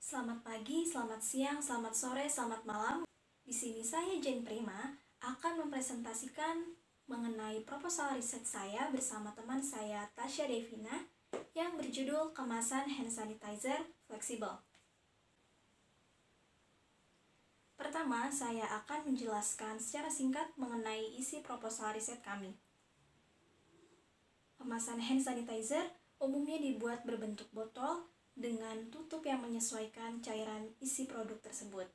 Selamat pagi, selamat siang, selamat sore, selamat malam. Di sini saya Jane Prima akan mempresentasikan mengenai proposal riset saya bersama teman saya Tasya Devina yang berjudul Kemasan Hand Sanitizer Fleksibel. Pertama, saya akan menjelaskan secara singkat mengenai isi proposal riset kami. Kemasan hand sanitizer umumnya dibuat berbentuk botol dengan tutup yang menyesuaikan cairan isi produk tersebut.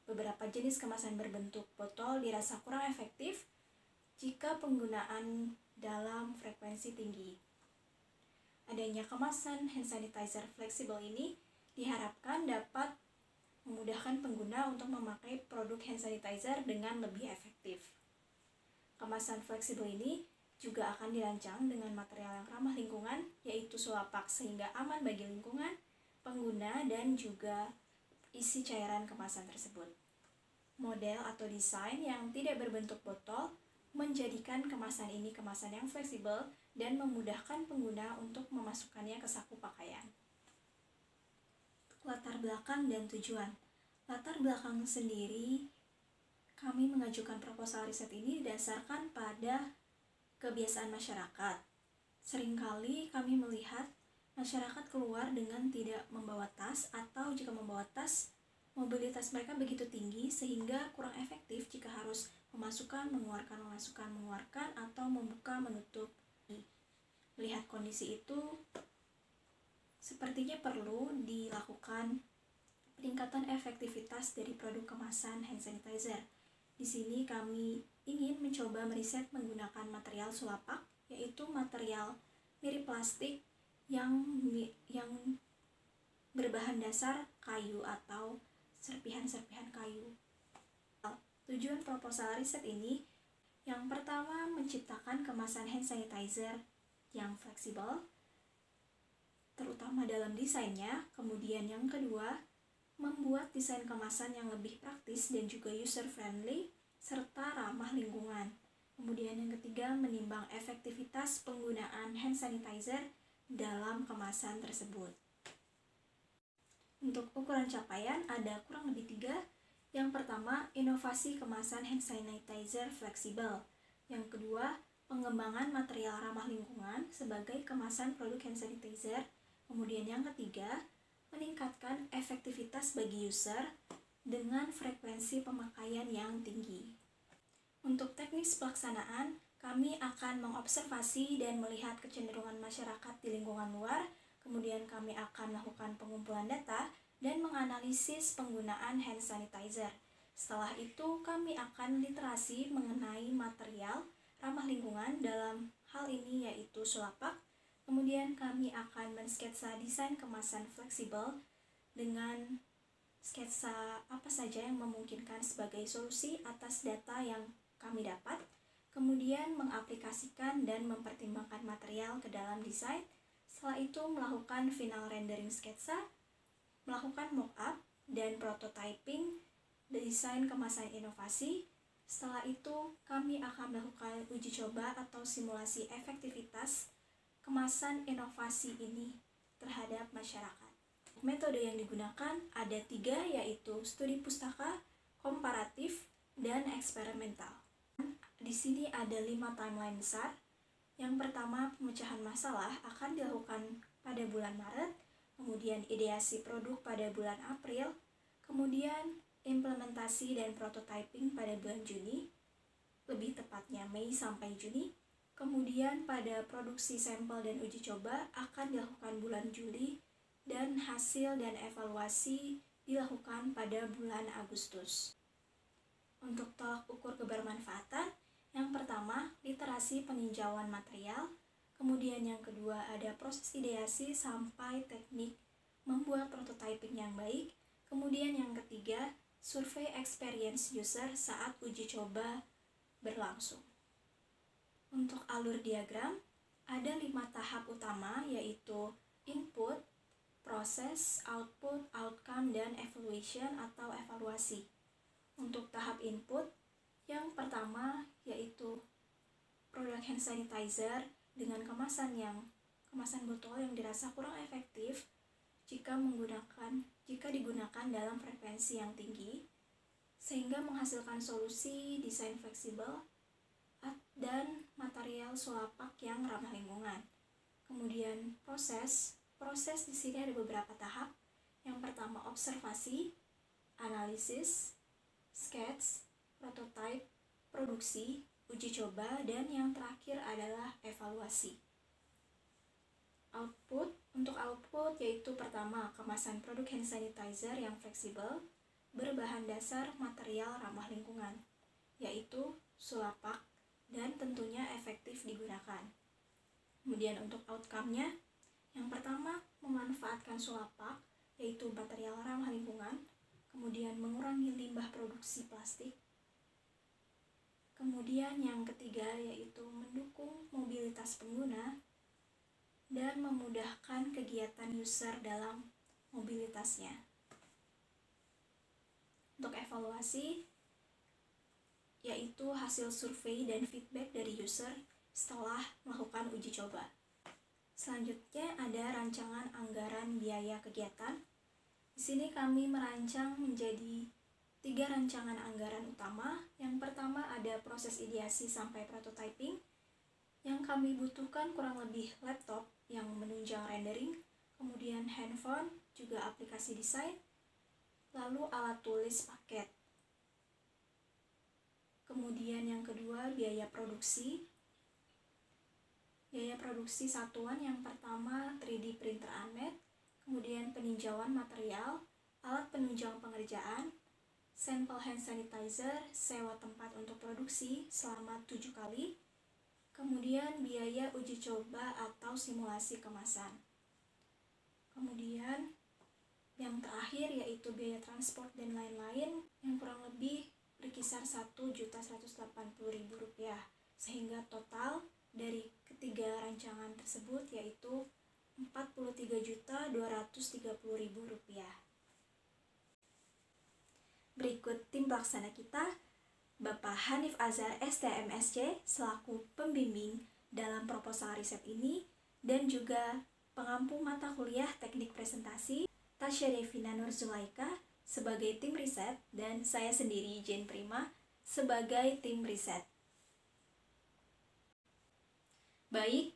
Beberapa jenis kemasan berbentuk botol dirasa kurang efektif jika penggunaan dalam frekuensi tinggi. Adanya kemasan hand sanitizer fleksibel ini diharapkan dapat memudahkan pengguna untuk memakai produk hand sanitizer dengan lebih efektif. Kemasan fleksibel ini juga akan dirancang dengan material yang ramah lingkungan, yaitu sulapak sehingga aman bagi lingkungan, pengguna, dan juga isi cairan kemasan tersebut. Model atau desain yang tidak berbentuk botol menjadikan kemasan ini kemasan yang fleksibel dan memudahkan pengguna untuk memasukkannya ke saku pakaian. Latar belakang dan tujuan. Latar belakang sendiri, kami mengajukan proposal riset ini didasarkan pada kebiasaan masyarakat. Seringkali kami melihat masyarakat keluar dengan tidak membawa tas, atau jika membawa tas, mobilitas mereka begitu tinggi sehingga kurang efektif jika harus memasukkan, mengeluarkan, atau membuka, menutup. Melihat kondisi itu, sepertinya perlu dilakukan peningkatan efektivitas dari produk kemasan hand sanitizer. Di sini kami ingin mencoba meriset menggunakan material sulapak, yaitu material mirip plastik yang berbahan dasar kayu atau serpihan-serpihan kayu. Tujuan proposal riset ini, yang pertama menciptakan kemasan hand sanitizer yang fleksibel, terutama dalam desainnya. Kemudian yang kedua, membuat desain kemasan yang lebih praktis dan juga user-friendly serta ramah lingkungan. Kemudian yang ketiga, menimbang efektivitas penggunaan hand sanitizer dalam kemasan tersebut. Untuk ukuran capaian ada kurang lebih 3. Yang pertama, inovasi kemasan hand sanitizer fleksibel. Yang kedua, pengembangan material ramah lingkungan sebagai kemasan produk hand sanitizer. Kemudian yang ketiga, meningkatkan efektivitas bagi user dengan frekuensi pemakaian yang tinggi. Untuk teknis pelaksanaan, kami akan mengobservasi dan melihat kecenderungan masyarakat di lingkungan luar, kemudian kami akan melakukan pengumpulan data dan menganalisis penggunaan hand sanitizer. Setelah itu, kami akan literasi mengenai material ramah lingkungan, dalam hal ini yaitu sulapak. Kemudian kami akan mensketsa desain kemasan fleksibel dengan sketsa apa saja yang memungkinkan sebagai solusi atas data yang kami dapat. Kemudian mengaplikasikan dan mempertimbangkan material ke dalam desain. Setelah itu melakukan final rendering sketsa, melakukan mock-up dan prototyping desain kemasan inovasi. Setelah itu kami akan melakukan uji coba atau simulasi efektivitas kemasan inovasi ini terhadap masyarakat. Metode yang digunakan ada 3, yaitu studi pustaka, komparatif, dan eksperimental. Di sini ada 5 timeline besar. Yang pertama, pemecahan masalah akan dilakukan pada bulan Maret, kemudian ideasi produk pada bulan April, kemudian implementasi dan prototyping pada bulan Juni, lebih tepatnya Mei sampai Juni. Kemudian pada produksi sampel dan uji coba akan dilakukan bulan Juli, dan hasil dan evaluasi dilakukan pada bulan Agustus. Untuk tolak ukur kebermanfaatan, yang pertama literasi peninjauan material, kemudian yang kedua ada proses ideasi sampai teknik membuat prototyping yang baik, kemudian yang ketiga survei experience user saat uji coba berlangsung. Untuk alur diagram, ada 5 tahap utama, yaitu input, proses, output, outcome, dan evaluation atau evaluasi. Untuk tahap input, yang pertama yaitu produk hand sanitizer dengan kemasan botol yang dirasa kurang efektif jika digunakan dalam frekuensi yang tinggi, sehingga menghasilkan solusi desain fleksibel dan material solapak yang ramah lingkungan. Kemudian proses di sini ada beberapa tahap. Yang pertama observasi, analisis, sketch, prototype, produksi, uji coba, dan yang terakhir adalah evaluasi. Untuk output yaitu pertama kemasan produk hand sanitizer yang fleksibel berbahan dasar material ramah lingkungan, yaitu solapak dan tentunya efektif digunakan. Kemudian untuk outcome-nya, yang pertama memanfaatkan solapak yaitu material ramah lingkungan, kemudian mengurangi limbah produksi plastik. Kemudian yang ketiga yaitu mendukung mobilitas pengguna dan memudahkan kegiatan user dalam mobilitasnya. Untuk evaluasi, yaitu hasil survei dan feedback dari user setelah melakukan uji coba. Selanjutnya ada rancangan anggaran biaya kegiatan. Di sini kami merancang menjadi 3 rancangan anggaran utama. Yang pertama ada proses ideasi sampai prototyping, yang kami butuhkan kurang lebih laptop yang menunjang rendering, kemudian handphone, juga aplikasi desain, lalu alat tulis paket. Kemudian yang kedua biaya produksi. Biaya produksi satuan yang pertama 3D printer ANMET, kemudian peninjauan material, alat penunjang pengerjaan, sampel hand sanitizer, sewa tempat untuk produksi selama 7 kali, kemudian biaya uji coba atau simulasi kemasan. Kemudian yang terakhir yaitu biaya transport dan lain-lain yang kurang lebih berkisar Rp1.180.000, sehingga total dari ketiga rancangan tersebut yaitu Rp43.230.000. Berikut tim pelaksana kita, Bapak Hanif Azhar STMSC selaku pembimbing dalam proposal riset ini, dan juga pengampu mata kuliah teknik presentasi Tasya Devina Nurzulaika sebagai tim riset, dan saya sendiri Jane Prima sebagai tim riset. Baik,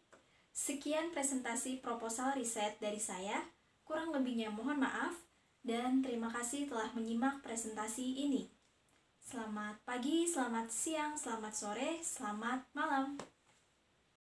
sekian presentasi proposal riset dari saya. Kurang lebihnya mohon maaf, dan terima kasih telah menyimak presentasi ini. Selamat pagi, selamat siang, selamat sore, selamat malam.